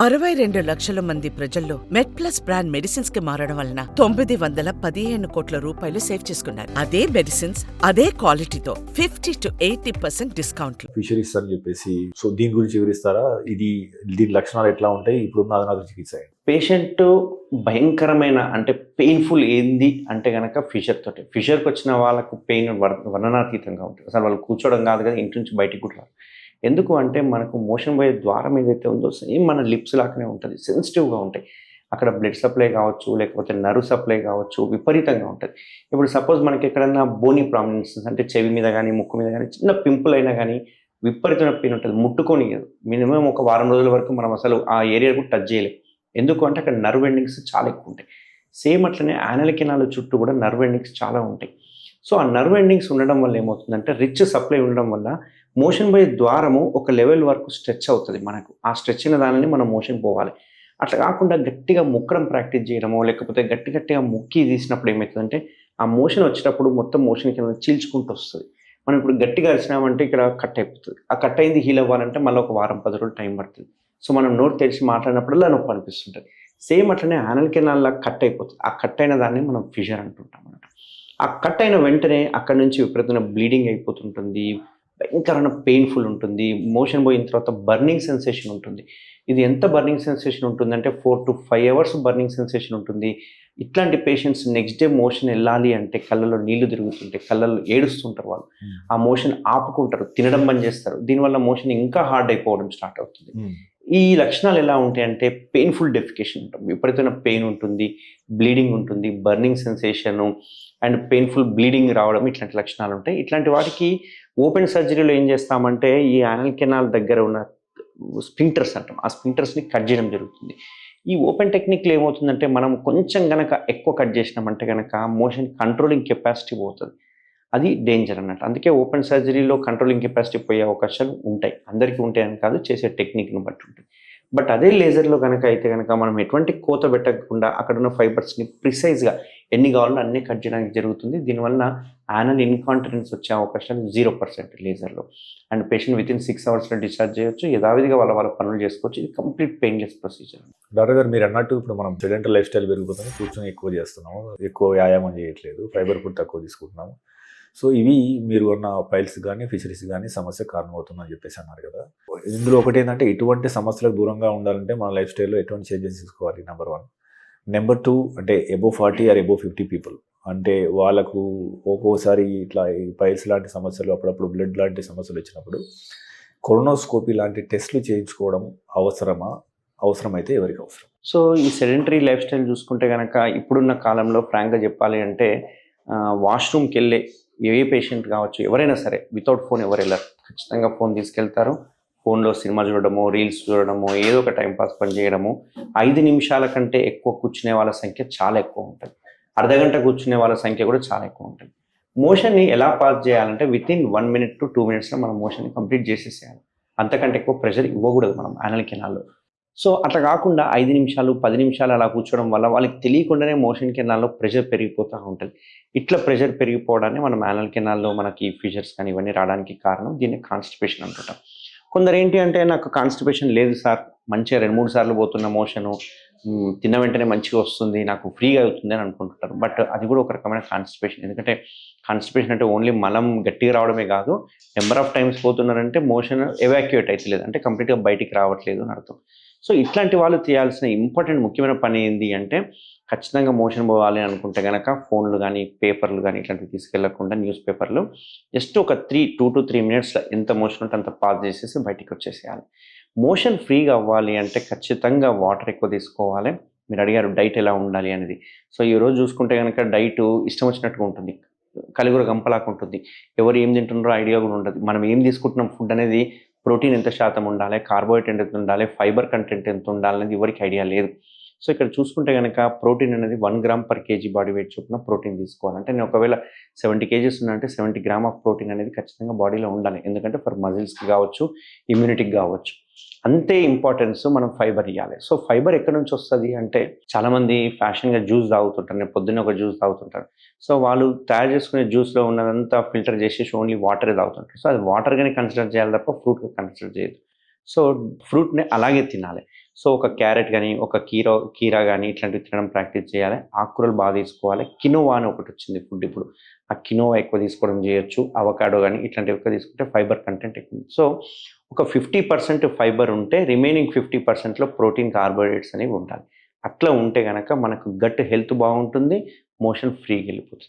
62 లక్షల మంది ప్రజల్లో మెడ్ప్లస్ బ్రాండ్ మెడిసిన్స్ కి మారడం వలన 915 కోట్ల రూపాయలు సేవ్ చేసుకున్నారు. అదే మెడిసిన్స్ అదే క్వాలిటీతో 50 to 80% డిస్కౌంట్. ఫిషరీస్ అని చెప్పేసి సో దీని గురించి వివరిస్తారా? దీని లక్షణాలు ఎట్లా ఉంటాయి? ఇప్పుడున్న అధునాతన చికిత్స పేషెంట్ భయంకరమైన అంటే పెయిన్ఫుల్ ఏంది అంటే కనుక ఫిషర్ తోటి. ఫిషర్కి వచ్చిన వాళ్ళకు పెయిన్ వర్ణనాతీతంగా ఉంటుంది. అసలు వాళ్ళు కూర్చోవడం కాదు కదా, ఇంటి నుంచి బయటికి కూడా రాదు. ఎందుకు అంటే మనకు మోషన్ పోయే ద్వారం ఏదైతే ఉందో సేమ్ మన లిప్స్ లాగానే ఉంటుంది, సెన్సిటివ్గా ఉంటాయి. అక్కడ బ్లడ్ సప్లై కావచ్చు, లేకపోతే నర్వ్ సప్లై కావచ్చు, విపరీతంగా ఉంటుంది. ఇప్పుడు సపోజ్ మనకి ఎక్కడన్నా బోనీ ప్రామినెన్సెస్ అంటే చెవి మీద కానీ ముక్కు మీద కానీ చిన్న పింపుల్ అయినా కానీ విపరీతమైన పెయిన్ ఉంటుంది. ముట్టుకోనియదు. మినిమం ఒక వారం రోజుల వరకు మనం అసలు ఆ ఏరియా కూడా టచ్ చేయలేం. ఎందుకు అంటే అక్కడ నర్వ్ ఎండింగ్స్ చాలా ఎక్కువ ఉంటాయి. సేమ్ అట్లనే యానల్ కెనాల్ చుట్టూ కూడా నర్వ్ ఎండింగ్స్ చాలా ఉంటాయి. సో ఆ నర్వ్ ఎండింగ్స్ ఉండడం వల్ల ఏమవుతుందంటే రిచ్ సప్లై ఉండడం వల్ల మోషన్ పోయే ద్వారము ఒక లెవెల్ వరకు స్ట్రెచ్ అవుతుంది. మనకు ఆ స్ట్రెచ్ అయిన దానిని మనం మోషన్ పోవాలి. అట్లా కాకుండా గట్టిగా ముక్కడం ప్రాక్టీస్ చేయడమో లేకపోతే గట్టిగా ముక్కి తీసినప్పుడు ఏమవుతుందంటే ఆ మోషన్ వచ్చేటప్పుడు మొత్తం మోషన్ కింద చీల్చుకుంటూ వస్తుంది. మనం ఇప్పుడు గట్టిగా అరిచినామంటే ఇక్కడ కట్ అయిపోతుంది. ఆ కట్ అయింది హీల్ అవ్వాలంటే మళ్ళీ ఒక వారం 10 రోజులు టైం పడుతుంది. సో మనం నోరు తెరిచి మాట్లాడినప్పుడల్లా నొప్పి అనిపిస్తుంటుంది. సేమ్ అట్లనే యానల్ కెనాల్లా కట్ అయిపోతుంది. ఆ కట్ అయిన దాన్ని మనం ఫిషర్ అంటుంటాం అన్నమాట. ఆ కట్ అయిన వెంటనే అక్కడ నుంచి విపరీతమైన బ్లీడింగ్ అయిపోతుంటుంది, భయంకరమైన పెయిన్ఫుల్ ఉంటుంది. మోషన్ పోయిన తర్వాత బర్నింగ్ సెన్సేషన్ ఉంటుంది. ఇది ఎంత బర్నింగ్ సెన్సేషన్ ఉంటుందంటే 4 to 5 hours బర్నింగ్ సెన్సేషన్ ఉంటుంది. ఇట్లాంటి పేషెంట్స్ నెక్స్ట్ డే మోషన్ వెళ్ళాలి అంటే కళ్ళలో నీళ్లు తిరుగుతుంటాయి, కళ్ళల్లో ఏడుస్తుంటారు. వాళ్ళు ఆ మోషన్ ఆపుకుంటారు, తినడం బంద్ చేస్తారు. దీనివల్ల మోషన్ ఇంకా హార్డ్ అయిపోవడం స్టార్ట్ అవుతుంది. ఈ లక్షణాలు ఎలా ఉంటాయంటే పెయిన్ఫుల్ డెఫికేషన్ ఉంటుంది, విపరీతమైన పెయిన్ ఉంటుంది, బ్లీడింగ్ ఉంటుంది, burning sensation and painful bleeding రావడం, ఇట్లాంటి లక్షణాలు ఉంటాయి. ఇట్లాంటి వాటికి ఓపెన్ సర్జరీలో ఏం చేస్తామంటే ఈ యానల్ కెనాల్ దగ్గర ఉన్న స్పింక్టర్స్ అంటాం, ఆ స్పింక్టర్స్ని కట్ చేయడం జరుగుతుంది. ఈ ఓపెన్ టెక్నిక్లో ఏమవుతుందంటే మనం కొంచెం గనక ఎక్కువ కట్ చేసినామంటే కనుక మోషన్ కంట్రోలింగ్ కెపాసిటీ పోతుంది. అది డేంజర్ అన్నట్టు. అందుకే ఓపెన్ సర్జరీలో కంట్రోలింగ్ కెపాసిటీ పోయే అవకాశాలు ఉంటాయి. అందరికీ ఉంటాయని కాదు, చేసే టెక్నిక్ను బట్టి ఉంటుంది. బట్ అదే లేజర్లో కనుక అయితే కనుక మనం ఎటువంటి కోత పెట్టకుండా అక్కడ ఉన్న ఫైబర్స్ని ప్రిసైజ్గా ఎన్ని కావాలో అన్నీ కట్ చేయడానికి జరుగుతుంది. దీనివల్ల యానల్ ఇన్కాంటినెన్స్ వచ్చే అవకాశాలు 0% లేజర్లో. And patient within 6 hours discharge చేయొచ్చు, యథావిధిగా వాళ్ళ పనులు చేసుకోవచ్చు. ఇది కంప్లీట్ పెయిన్లెస్ ప్రొసీజర్. డాక్టర్ గారు మీరు అన్నట్టు ఇప్పుడు మనం సెడెంటరీ లైఫ్ స్టైల్ పెరిగిపోతుంది, కూర్చొని ఎక్కువ చేస్తున్నాము, ఎక్కువ వ్యాయామం చేయట్లేదు, ఫైబర్ ఫుడ్ తక్కువ తీసుకుంటున్నాము. సో ఇవి మీరు ఉన్న పైల్స్ కానీ ఫిషరీస్ కానీ సమస్య కారణమవుతుందని చెప్పేసి అన్నారు కదా. ఇందులో ఒకటి ఏంటంటే ఇటువంటి సమస్యలకు దూరంగా ఉండాలంటే మన లైఫ్ స్టైల్లో ఎటువంటి చేంజెస్ తీసుకోవాలి? నెంబర్ 1. నెంబర్ 2 అంటే above 40 or above 50 పీపుల్ అంటే వాళ్ళకు ఒక్కోసారి ఇట్లా ఈ పైల్స్ లాంటి సమస్యలు, అప్పుడప్పుడు బ్లడ్ లాంటి సమస్యలు వచ్చినప్పుడు కొలనోస్కోపీ లాంటి టెస్టులు చేయించుకోవడం అవసరమా? అవసరమైతే ఎవరికి అవసరం? సో ఈ సెడెంటరీ లైఫ్ స్టైల్ చూసుకుంటే కనుక ఇప్పుడున్న కాలంలో ఫ్రాంక్గా చెప్పాలి అంటే వాష్రూమ్కి వెళ్ళే ఏ పేషెంట్ కావచ్చు, ఎవరైనా సరే వితౌట్ ఫోన్ ఎవరు వెళ్ళరు. ఖచ్చితంగా ఫోన్ తీసుకెళ్తారు. ఫోన్లో సినిమా చూడడము, రీల్స్ చూడడము, ఏదో ఒక టైంపాస్ పని చేయడము. 5 నిమిషాల కంటే ఎక్కువ కూర్చునే వాళ్ళ సంఖ్య చాలా ఎక్కువ ఉంటుంది. అర్ధగంట కూర్చునే వాళ్ళ సంఖ్య కూడా చాలా ఎక్కువ ఉంటుంది. మోషన్ని ఎలా పాస్ చేయాలంటే వితిన్ 1 minute to 2 minutesలో మనం మోషన్ని కంప్లీట్ చేసేసేయాలి. అంతకంటే ఎక్కువ ప్రెషర్ ఇవ్వకూడదు మనం యానల్ కెనాల్లో. సో అట్లా కాకుండా 5 నిమిషాలు 10 నిమిషాలు అలా కూర్చోవడం వల్ల వాళ్ళకి తెలియకుండానే మోషన్ కెనాల్లో ప్రెషర్ పెరిగిపోతూ ఉంటుంది. ఇట్లా ప్రెషర్ పెరిగిపోవడాన్ని మనం యానల్ కెనాల్లో మనకి ఫిషర్స్ కానీ ఇవన్నీ రావడానికి కారణం. దీన్ని కాన్స్టిపేషన్ అంటుంటాం. కొందరు ఏంటి అంటే నాకు కాన్స్టిపేషన్ లేదు సార్, మంచిగా 2-3 సార్లు పోతున్న మోషను, తిన్న వెంటనే మంచిగా వస్తుంది, నాకు ఫ్రీగా అవుతుంది అని అనుకుంటుంటారు. బట్ అది కూడా ఒక రకమైన కాన్స్టిపేషన్. ఎందుకంటే కాన్స్టిపేషన్ అంటే ఓన్లీ మలం గట్టిగా రావడమే కాదు, నెంబర్ ఆఫ్ టైమ్స్ పోతున్నారంటే మోషన్ ఎవాక్యుయేట్ అవుతలేదు, అంటే కంప్లీట్గా బయటికి రావట్లేదు అని అర్థం. సో ఇట్లాంటి వాళ్ళు చేయాల్సిన ఇంపార్టెంట్ ముఖ్యమైన పని ఏంటి అంటే ఖచ్చితంగా మోషన్ పోవాలి అనుకుంటే కనుక ఫోన్లు కానీ పేపర్లు కానీ ఇట్లాంటివి తీసుకెళ్లకుండా న్యూస్ పేపర్లు జస్ట్ ఒక 2 to 3 minutesలో ఎంత మోషన్ ఉంటే అంత పాస్ చేసేసి బయటికి వచ్చేసేయాలి. మోషన్ ఫ్రీగా అవ్వాలి అంటే ఖచ్చితంగా వాటర్ ఎక్కువ తీసుకోవాలి. మీరు అడిగారు డైట్ ఎలా ఉండాలి అనేది. సో ఈరోజు చూసుకుంటే కనుక డైట్ ఇష్టం వచ్చినట్టుగా ఉంటుంది, కలిగుర గంపలాగా ఉంటుంది. ఎవరు ఏం తింటున్నారో ఐడియా కూడా ఉంటుంది. మనం ఏం తీసుకుంటున్నాం ఫుడ్ అనేది ప్రోటీన్ ఎంత శాతం ఉండాలి, కార్బోహైడ్రేట్ ఎంత ఉండాలి, ఫైబర్ కంటెంట్ ఎంత ఉండాలనేది ఎవరికి ఐడియా లేదు. సో ఇక్కడ చూసుకుంటే కనుక ప్రోటీన్ అనేది 1 gram per kg body weight చొప్పున ప్రోటీన్ తీసుకోవాలి. అంటే నేను ఒకవేళ 70 kgs ఉన్నానంటే 70 grams ఆఫ్ ప్రోటీన్ అనేది ఖచ్చితంగా బాడీలో ఉండాలి. ఎందుకంటే ఫర్ మజిల్స్కి కావచ్చు, ఇమ్యూనిటీకి కావచ్చు. అంతే ఇంపార్టెన్స్ మనం ఫైబర్ ఇవ్వాలి. సో ఫైబర్ ఎక్కడి నుంచి వస్తుంది అంటే చాలామంది ఫ్యాషన్గా జ్యూస్ తాగుతుంటారు. నేను పొద్దున్నే ఒక జ్యూస్ తాగుతుంటారు. సో వాళ్ళు తయారు చేసుకునే జ్యూస్లో ఉన్నదంతా ఫిల్టర్ చేసేసి ఓన్లీ వాటరే తాగుతుంటారు. సో అది వాటర్గానే కన్సిడర్ చేయాలి తప్ప ఫ్రూట్గా కన్సిడర్ చేయదు. సో ఫ్రూట్ని అలాగే తినాలి. సో ఒక క్యారెట్ కానీ ఒక కీరా కానీ ఇట్లాంటివి తినడం ప్రాక్టీస్ చేయాలి. ఆకుకూరలు బాగా తీసుకోవాలి. కినోవా అని ఒకటి వచ్చింది ఫుడ్ ఇప్పుడు. ఆ కినోవా ఎక్కువ తీసుకోవడం చేయొచ్చు. అవకాడో కానీ ఇట్లాంటివి ఎక్కువ తీసుకుంటే ఫైబర్ కంటెంట్ ఎక్కువ. సో ఒక 50% ఫైబర్ ఉంటే రిమైనింగ్ 50%లో ప్రోటీన్, కార్బోహైడ్రేట్స్ అనేవి ఉండాలి. అట్లా ఉంటే కనుక మనకు గట్ హెల్త్ బాగుంటుంది, మోషన్ ఫ్రీగా వెళ్ళిపోతుంది.